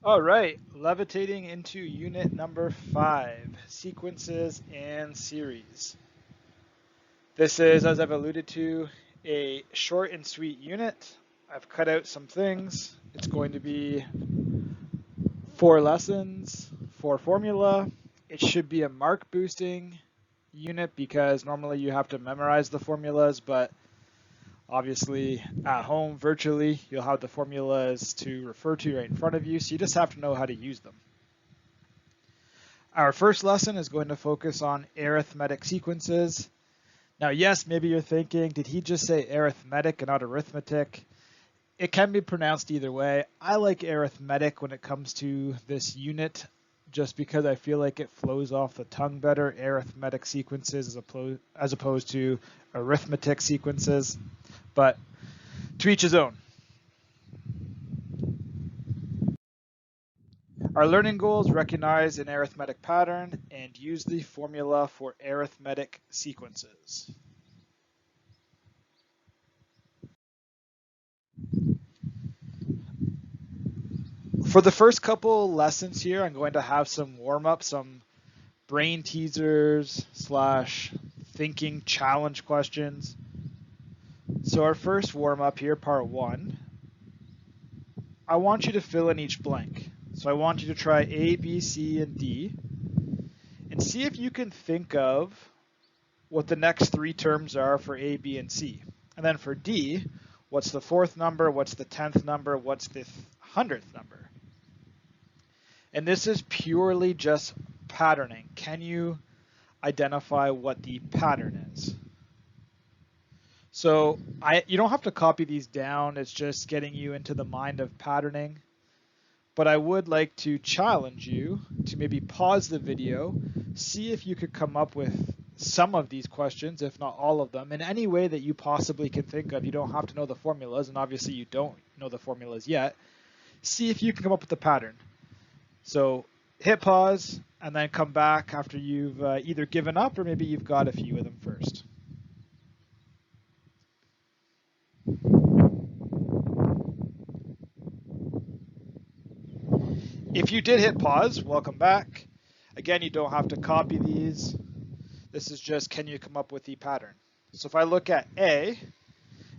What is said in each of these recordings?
All right, levitating into unit number 5, sequences and series. This is, as I've alluded to, a short and sweet unit. I've cut out some things. It's going to be 4 lessons, 4 formula. It should be a mark boosting unit because normally you have to memorize the formulas, but obviously at home virtually you'll have the formulas to refer to right in front of you, so you just have to know how to use them. Our first lesson is going to focus on arithmetic sequences. Now, yes, maybe you're thinking, did he just say arithmetic and not arithmetic? It can be pronounced either way. I like arithmetic when it comes to this unit just because I feel like it flows off the tongue better, arithmetic sequences as opposed to arithmetic sequences. But to each his own. Our learning goals: recognize an arithmetic pattern and use the formula for arithmetic sequences. For the first couple lessons here, I'm going to have some warm-up, some brain teasers / thinking challenge questions. So our first warm-up here, part 1, I want you to fill in each blank. So I want you to try A, B, C, and D, and see if you can think of what the next 3 terms are for A, B, and C. And then for D, what's the 4th number, what's the 10th number, what's the 100th number? And this is purely just patterning. Can you identify what the pattern is? So you don't have to copy these down. It's just getting you into the mind of patterning. But I would like to challenge you to maybe pause the video, see if you could come up with some of these questions, if not all of them, in any way that you possibly can think of. You don't have to know the formulas, and obviously you don't know the formulas yet. See if you can come up with a pattern. So hit pause and then come back after you've either given up or maybe you've got a few of them first. If you did hit pause, welcome back. Again, you don't have to copy these. This is just, can you come up with the pattern? So if I look at A,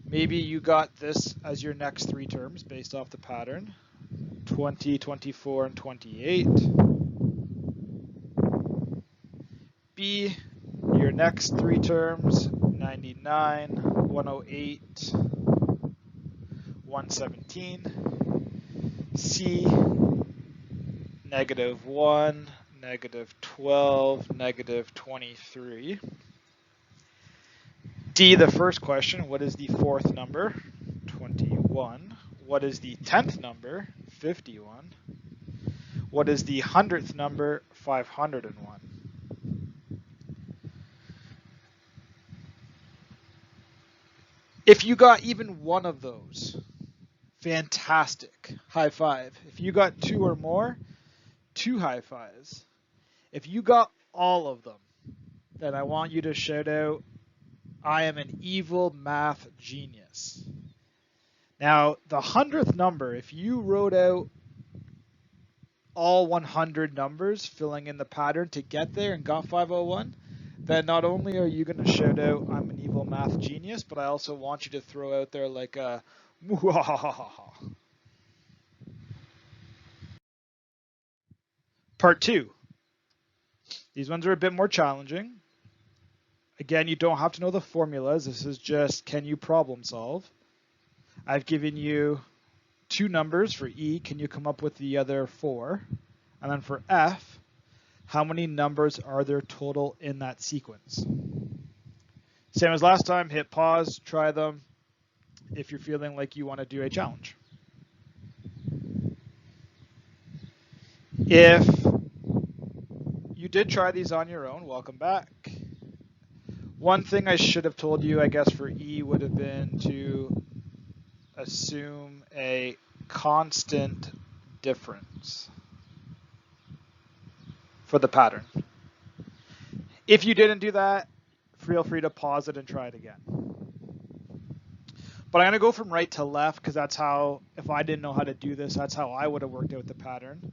maybe you got this as your next 3 terms based off the pattern. 20, 24, and 28. B, your next 3 terms, 99, 108, 117. C, -1, -12, -23. D, the first question, what is the 4th number? 21. What is the 10th number? 51. What is the 100th number? 501. If you got even one of those, fantastic, high five. If you got 2 or more, 2 high fives. If you got all of them, then I want you to shout out, I am an evil math genius. Now, the 100th number, if you wrote out all 100 numbers, filling in the pattern to get there and got 501, then not only are you going to shout out, I'm an evil math genius, but I also want you to throw out there like a muhahaha. Part 2. These ones are a bit more challenging. Again, you don't have to know the formulas. This is just, can you problem solve? I've given you 2 numbers for E. Can you come up with the other 4? And then for F, how many numbers are there total in that sequence? Same as last time, hit pause, try them if you're feeling like you want to do a challenge. If you did try these on your own, welcome back. One thing I should have told you, I guess, for E would have been to assume a constant difference for the pattern. If you didn't do that, feel free to pause it and try it again. But I'm going to go from right to left because that's how, if I didn't know how to do this, that's how I would have worked out the pattern.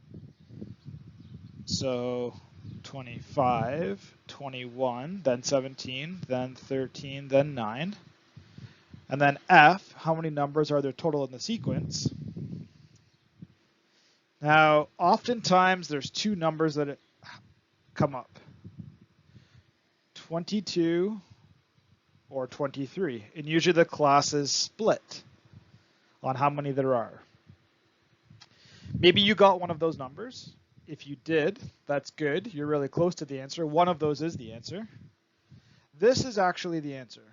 So 25, 21, then 17, then 13, then 9. And then F, how many numbers are there total in the sequence? Now, oftentimes there's two numbers that come up. 22 or 23. And usually the class is split on how many there are. Maybe you got one of those numbers. If you did, that's good. You're really close to the answer. One of those is the answer. This is actually the answer.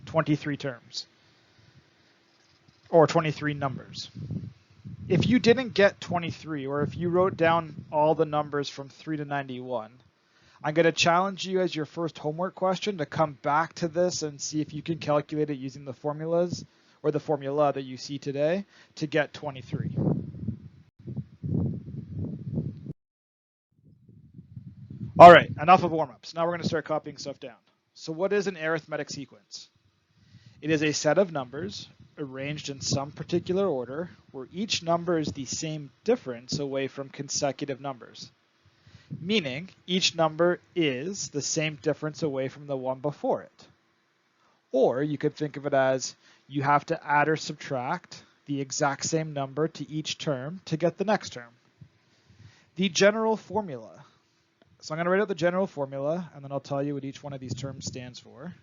23 terms. Or 23 numbers. If you didn't get 23, or if you wrote down all the numbers from 3 to 91, I'm going to challenge you as your first homework question to come back to this and see if you can calculate it using the formulas or the formula that you see today to get 23. All right, enough of warm-ups. Now we're going to start copying stuff down. So what is an arithmetic sequence? It is a set of numbers arranged in some particular order where each number is the same difference away from consecutive numbers. Meaning each number is the same difference away from the one before it. Or you could think of it as you have to add or subtract the exact same number to each term to get the next term. The general formula. So I'm going to write out the general formula, and then I'll tell you what each one of these terms stands for.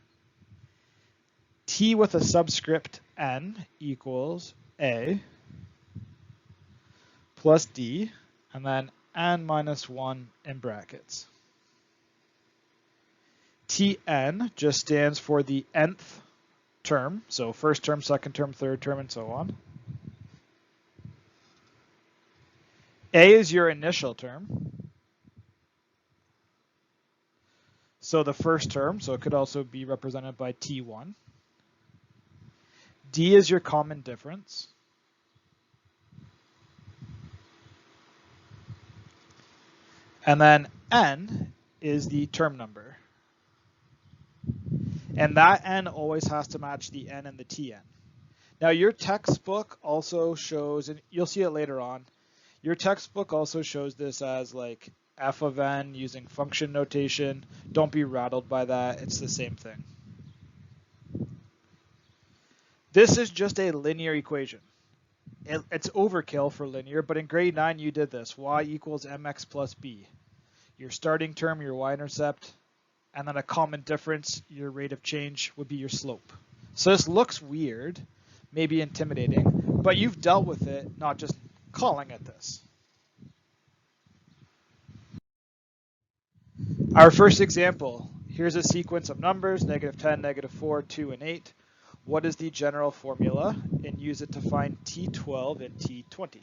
T with a subscript n equals A plus D, and then n minus 1 in brackets. Tn just stands for the nth term, so first term, second term, third term, and so on. A is your initial term. So the first term, so it could also be represented by T1. D is your common difference. And then n is the term number. And that n always has to match the n and the Tn. Now your textbook also shows, and you'll see it later on, your textbook also shows this as like f of n using function notation. Don't be rattled by that. It's the same thing. This is just a linear equation. It's overkill for linear, but in grade 9 you did this. Y equals mx plus b. Your starting term, your y-intercept, and then a common difference, your rate of change, would be your slope. So this looks weird, maybe intimidating, but you've dealt with it, not just calling it this. Our first example, here's a sequence of numbers, -10, -4, 2, and 8. What is the general formula? And use it to find T12 and T20.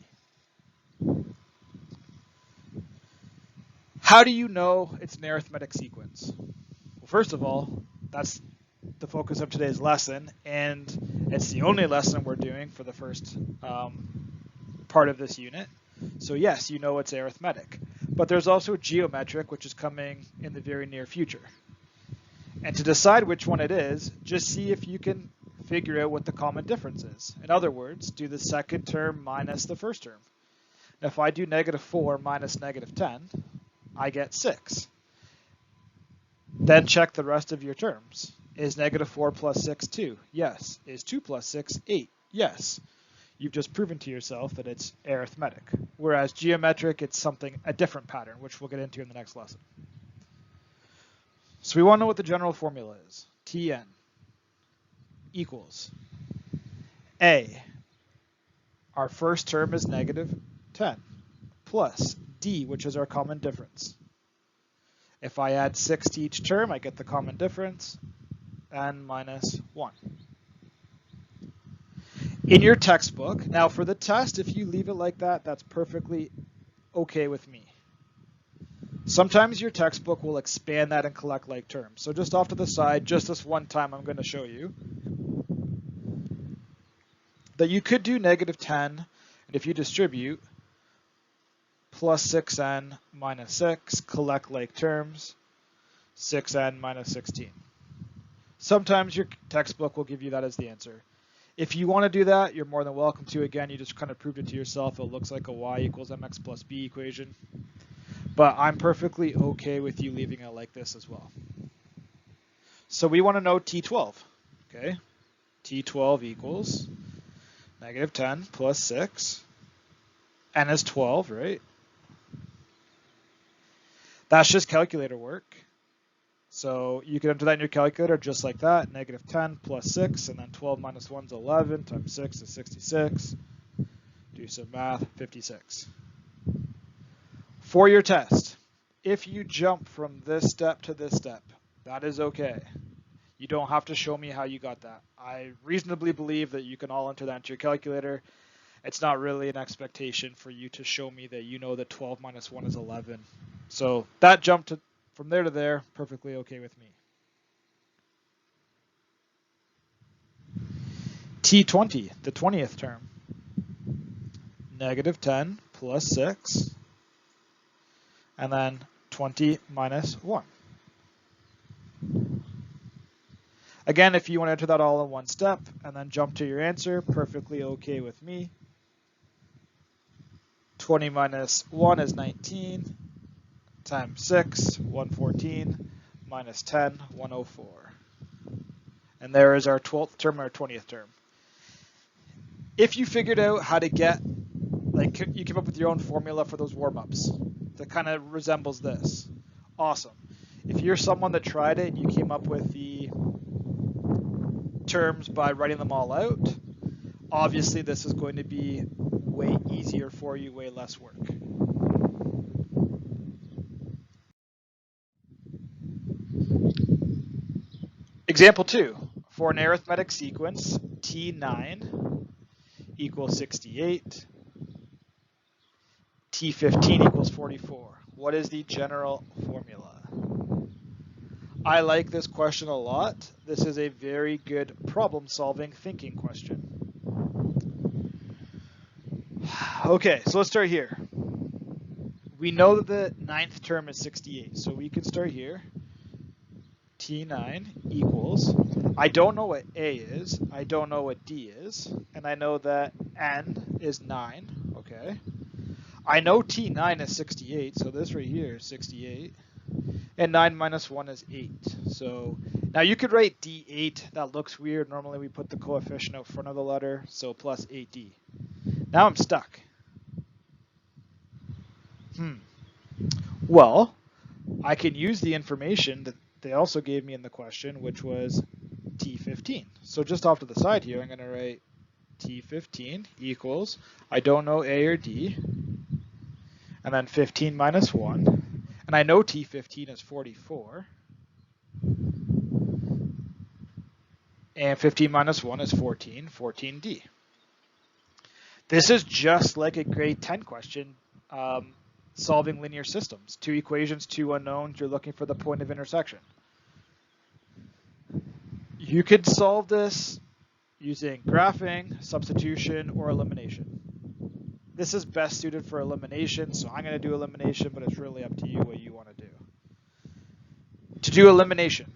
How do you know it's an arithmetic sequence? Well, first of all, that's the focus of today's lesson, and it's the only lesson we're doing for the first part of this unit. So yes, you know it's arithmetic. But there's also geometric, which is coming in the very near future. And to decide which one it is, just see if you can figure out what the common difference is. In other words, do the second term minus the first term. Now, if I do -4 minus -10, I get 6. Then check the rest of your terms. Is -4 plus 6 2? Yes. Is 2 plus 6 8? Yes. You've just proven to yourself that it's arithmetic. Whereas geometric, it's a different pattern, which we'll get into in the next lesson. So we want to know what the general formula is. Tn equals A, our first term is -10, plus D, which is our common difference. If I add 6 to each term, I get the common difference, n minus 1. In your textbook, now for the test, if you leave it like that, that's perfectly okay with me. Sometimes your textbook will expand that and collect like terms. So just off to the side, just this one time, I'm going to show you. that you could do negative 10, and if you distribute, plus 6n minus 6, collect like terms, 6n minus 16. Sometimes your textbook will give you that as the answer. If you want to do that, you're more than welcome to. Again, you just kind of proved it to yourself. It looks like a y equals mx plus b equation. But I'm perfectly okay with you leaving it like this as well. So we want to know T12. Okay, T12 equals negative 10 plus 6. N is 12, right? That's just calculator work. So you can enter that in your calculator just like that. Negative 10 plus 6, and then 12 minus 1 is 11, times 6 is 66. Do some math, 56. For your test, if you jump from this step to this step, that is okay. You don't have to show me how you got that. I reasonably believe that you can all enter that into your calculator. It's not really an expectation for you to show me that you know that 12 minus 1 is 11. So that jump from there to there, perfectly okay with me. T20, the 20th term. Negative 10 plus 6, and then 20 minus 1. Again, if you want to enter that all in one step and then jump to your answer, perfectly okay with me. 20 minus 1 is 19, times 6, 114, minus 10, 104. And there is our 12th term, our 20th term. If you figured out how to get, like you came up with your own formula for those warm-ups that kind of resembles this, awesome. If you're someone that tried it and you came up with the terms by writing them all out, obviously this is going to be way easier for you, way less work. Example 2, for an arithmetic sequence, T9 equals 68, T15 equals 44. What is the general formula? I like this question a lot. This is a very good problem-solving thinking question. Okay, so let's start here. We know that the 9th term is 68, so we can start here. T9 equals, I don't know what A is, I don't know what D is, and I know that N is 9, okay? I know T9 is 68, so this right here is 68. And 9 minus 1 is 8. So now you could write D8. That looks weird. Normally we put the coefficient out front of the letter, so plus 8D. Now I'm stuck. Well, I can use the information that they also gave me in the question, which was T15. So just off to the side here, I'm going to write T15 equals, I don't know A or D, and then 15 minus 1. And I know T15 is 44. And 15 minus 1 is 14, 14D. This is just like a grade 10 question, solving linear systems. 2 equations, 2 unknowns, you're looking for the point of intersection. You could solve this using graphing, substitution, or elimination. This is best suited for elimination, so I'm going to do elimination, but it's really up to you what you want to do. To do elimination,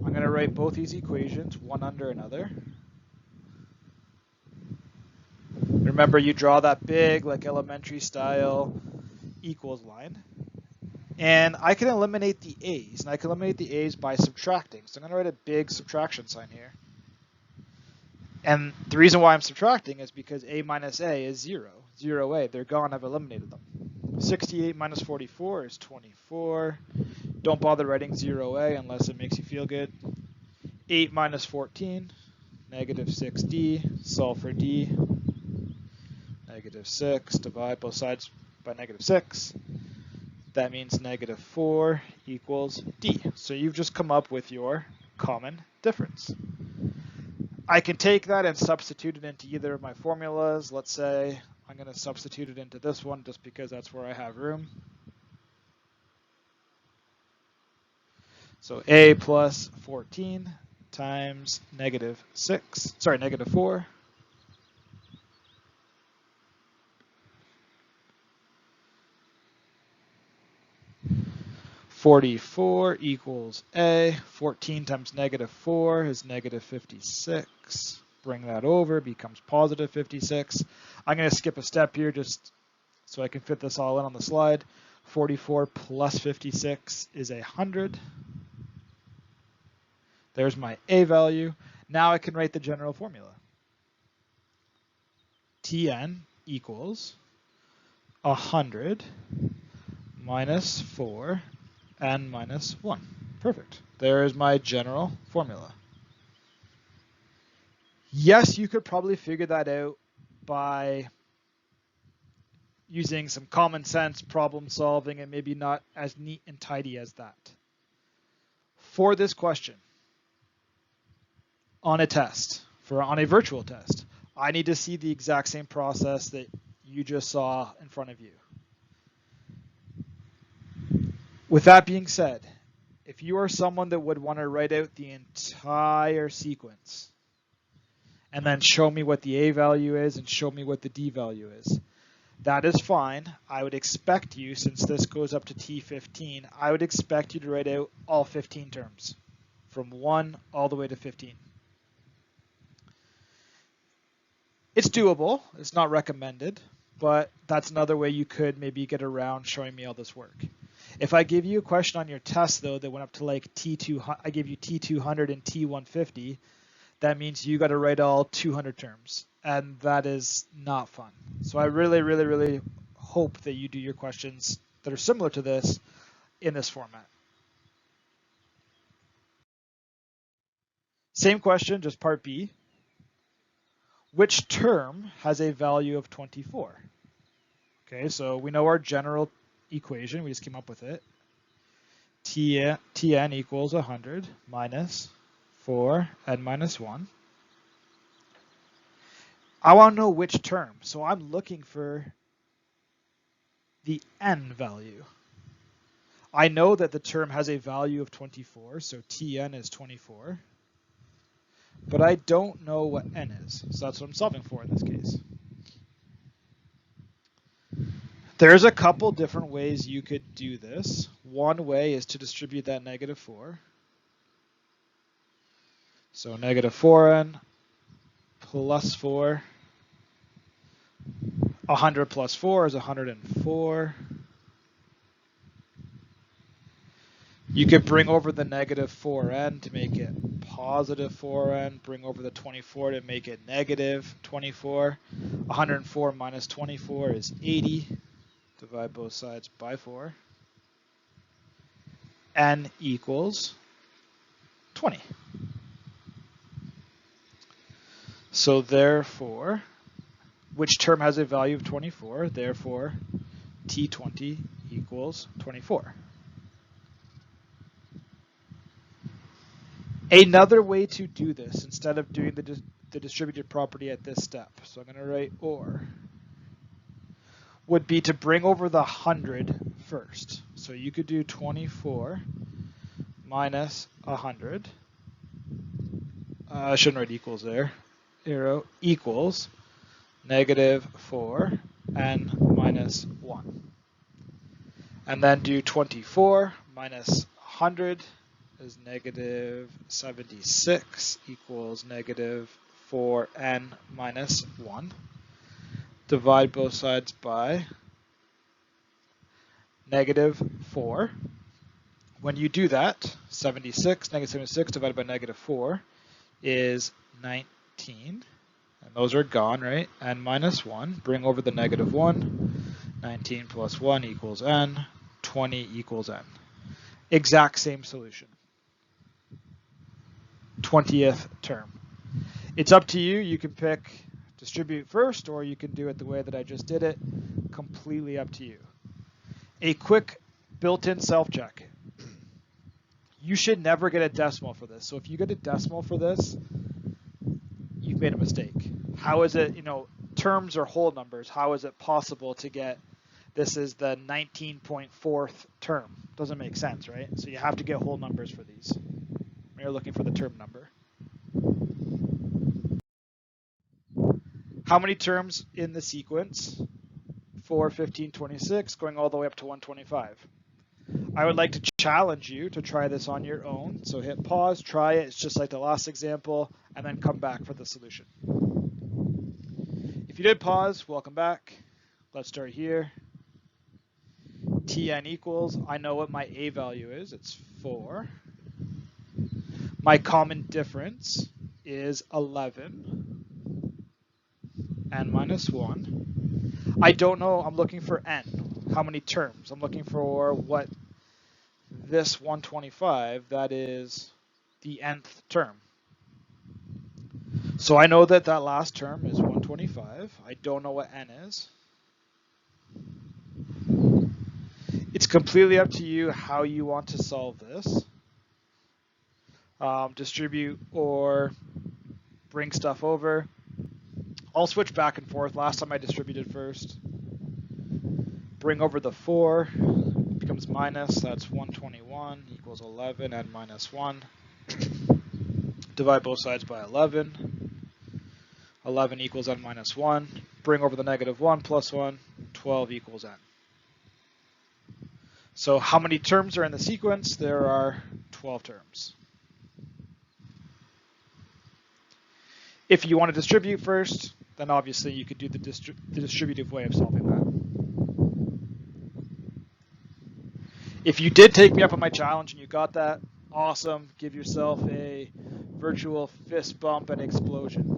I'm going to write both these equations, one under another. Remember, you draw that big, like elementary style equals line. And I can eliminate the A's, and I can eliminate the A's by subtracting. So I'm going to write a big subtraction sign here. And the reason why I'm subtracting is because A minus A is 0. 0A, they're gone, I've eliminated them. 68 minus 44 is 24. Don't bother writing 0A unless it makes you feel good. 8 minus 14, negative 6D, solve for D. Negative 6, divide both sides by negative 6. That means negative 4 equals D. So you've just come up with your common difference. I can take that and substitute it into either of my formulas. Let's say I'm going to substitute it into this one just because that's where I have room. So A plus 14 times negative 4 44 equals A. 14 times negative 4 is negative 56. Bring that over, becomes positive 56. I'm going to skip a step here just so I can fit this all in on the slide. 44 plus 56 is 100. There's my A value. Now I can write the general formula. Tn equals 100 minus 4 n minus 1. Perfect. There is my general formula. Yes, you could probably figure that out by using some common sense problem solving and maybe not as neat and tidy as that. For this question, on a test, on a virtual test, I need to see the exact same process that you just saw in front of you. With that being said, if you are someone that would want to write out the entire sequence and then show me what the A value is and show me what the D value is, that is fine. I would expect you, since this goes up to T15, I would expect you to write out all 15 terms from 1 all the way to 15. It's doable. It's not recommended, but that's another way you could maybe get around showing me all this work. If I give you a question on your test, though, that went up to like T200, I gave you T200 and T150, that means you got to write all 200 terms, and that is not fun. So I really, really, really hope that you do your questions that are similar to this in this format. Same question, just part B. Which term has a value of 24? Okay, so we know our general equation. We just came up with it. Tn equals 100 minus 4n minus 1. I want to know which term. So I'm looking for the n value. I know that the term has a value of 24, so Tn is 24. But I don't know what n is. So that's what I'm solving for in this case. There's a couple different ways you could do this. One way is to distribute that negative 4. So negative 4n plus 4. 100 plus 4 is 104. You could bring over the negative 4n to make it positive 4n. Bring over the 24 to make it negative 24. 104 minus 24 is 80. Divide both sides by 4. N equals 20. So therefore, which term has a value of 24? Therefore, T20 equals 24. Another way to do this, instead of doing the distributed property at this step, so I'm going to write or, would be to bring over the 100 first. So you could do 24 minus 100. I shouldn't write equals there. Arrow equals negative 4 n minus 1. And then do 24 minus 100 is negative 76 equals negative 4n minus 1. Divide both sides by negative 4. When you do that, negative 76 divided by negative 4 is 19. And those are gone, right? N minus 1. Bring over the negative 1. 19 plus 1 equals n. 20 equals n. Exact same solution. 20th term. It's up to you. You can pick distribute first, or you can do it the way that I just did it. Completely up to you. A quick built-in self-check. You should never get a decimal for this. So if you get a decimal for this, you've made a mistake. How is it, terms are whole numbers. How is it possible to get this is the 19.4th term? Doesn't make sense, right? So you have to get whole numbers for these. You're looking for the term number. How many terms in the sequence? 4, 15, 26, going all the way up to 125. I would like to challenge you to try this on your own. So hit pause, try it. It's just like the last example, and then come back for the solution. If you did pause, welcome back. Let's start here. Tn equals, I know what my a value is, it's 4. My common difference is 11, n minus 1. I don't know, I'm looking for n, how many terms. I'm looking for what this 125, that is the nth term. So I know that that last term is 125. I don't know what n is. It's completely up to you how you want to solve this. Distribute or bring stuff over. I'll switch back and forth. Last time I distributed first. Bring over the 4. It becomes minus. That's 121 equals 11 and minus 1. Divide both sides by 11. 11 equals n minus 1. Bring over the negative 1 plus 1. 12 equals n. So how many terms are in the sequence? There are 12 terms. If you want to distribute first, then obviously you could do the distributive way of solving that. If you did take me up on my challenge and you got that, awesome. Give yourself a virtual fist bump and explosion.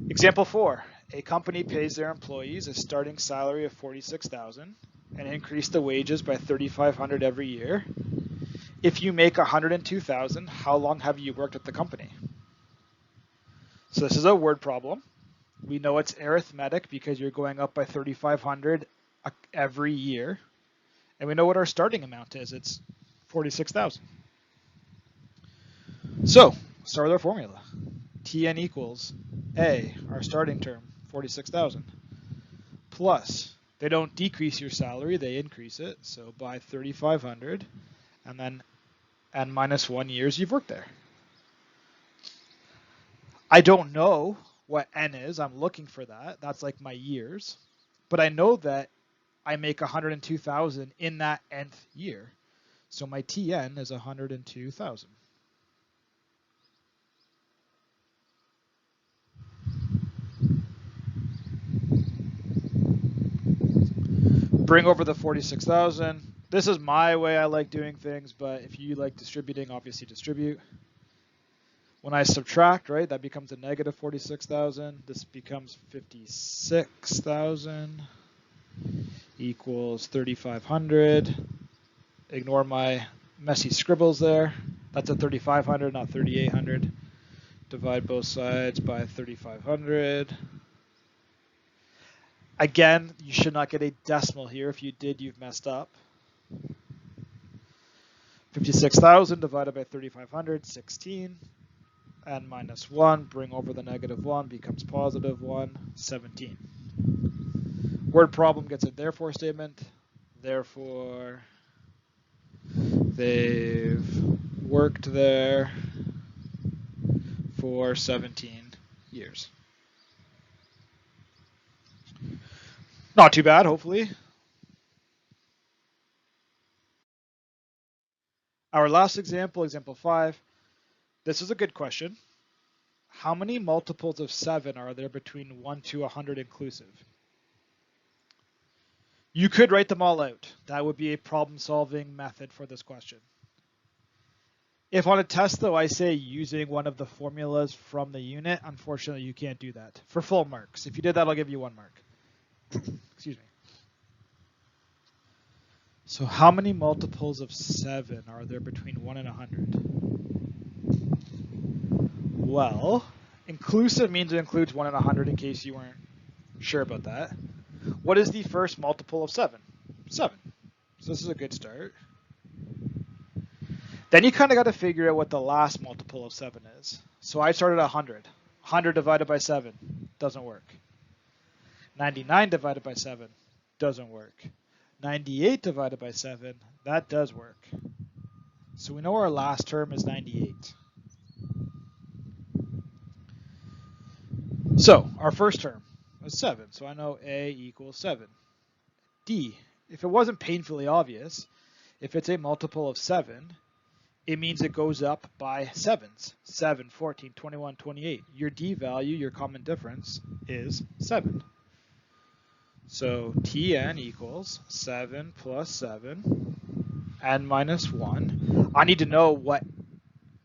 Example 4. A company pays their employees a starting salary of $46,000 and increase the wages by $3,500 every year. If you make $102,000, how long have you worked at the company? So this is a word problem. We know it's arithmetic because you're going up by $3,500 every year. And we know what our starting amount is. It's $46,000. So start with our formula. Tn equals A, our starting term, $46,000, plus, they don't decrease your salary, they increase it. So by $3,500, and then n minus 1 years you've worked there. I don't know what n is. I'm looking for that. That's like my years. But I know that I make 102,000 in that nth year. So my Tn is 102,000. Bring over the 46,000. This is my way I like doing things, but if you like distributing, obviously distribute. When I subtract, right, that becomes a negative 46,000. This becomes 56,000 equals 3,500. Ignore my messy scribbles there. That's a 3,500, not 3,800. Divide both sides by 3,500. Again, you should not get a decimal here. If you did, you've messed up. 56,000 divided by 3,500, 16. N minus 1, bring over the negative 1, becomes positive 1, 17. Word problem gets a therefore statement. Therefore, they've worked there for 17 years. Not too bad, hopefully. Our last example, example 5. This is a good question. How many multiples of 7 are there between 1 to 100 inclusive? You could write them all out. That would be a problem-solving method for this question. If on a test, though, I say using one of the formulas from the unit, unfortunately, you can't do that for full marks. If you did that, I'll give you 1 mark. Excuse me. So how many multiples of 7 are there between 1 and 100? Well, inclusive means it includes 1 and 100 in case you weren't sure about that. What is the first multiple of 7? 7. So this is a good start. Then you kind of got to figure out what the last multiple of 7 is. So I started at 100. 100 divided by 7 doesn't work. 99 divided by 7 doesn't work. 98 divided by 7, that does work. So we know our last term is 98. So our first term, was 7. So I know A equals 7. D, if it wasn't painfully obvious, if it's a multiple of 7, it means it goes up by 7s. 7, 14, 21, 28. Your D value, your common difference, is 7. So Tn equals 7 plus 7, n minus 1. I need to know what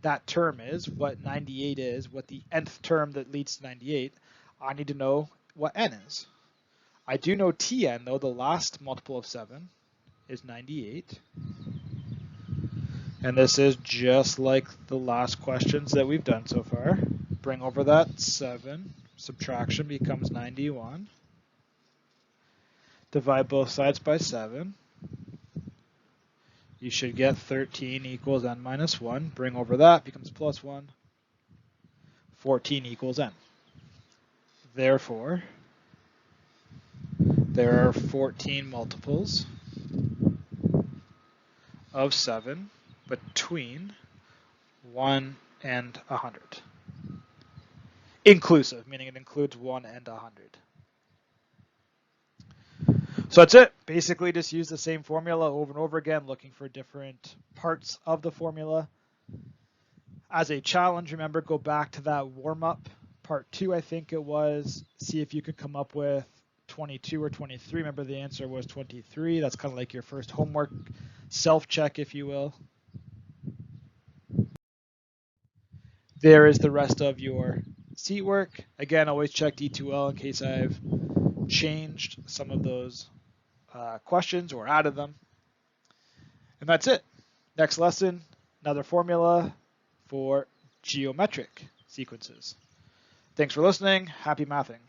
that term is, what 98 is, what the nth term that leads to 98. I need to know what n is. I do know Tn, though, the last multiple of 7 is 98. And this is just like the last questions that we've done so far. Bring over that 7. Subtraction becomes 91. Divide both sides by 7. You should get 13 equals n minus 1. Bring over that, becomes plus 1. 14 equals n. Therefore, there are 14 multiples of 7 between 1 and 100. Inclusive, meaning it includes 1 and 100. So that's it. Basically, just use the same formula over and over again, looking for different parts of the formula. As a challenge, remember, go back to that warm-up, part 2, I think it was. See if you could come up with 22 or 23. Remember, the answer was 23. That's kind of like your first homework self-check, if you will. There is the rest of your seat work. Again, always check D2L in case I've changed some of those questions or added them. And that's it. Next lesson, another formula for geometric sequences. Thanks for listening. Happy mathing.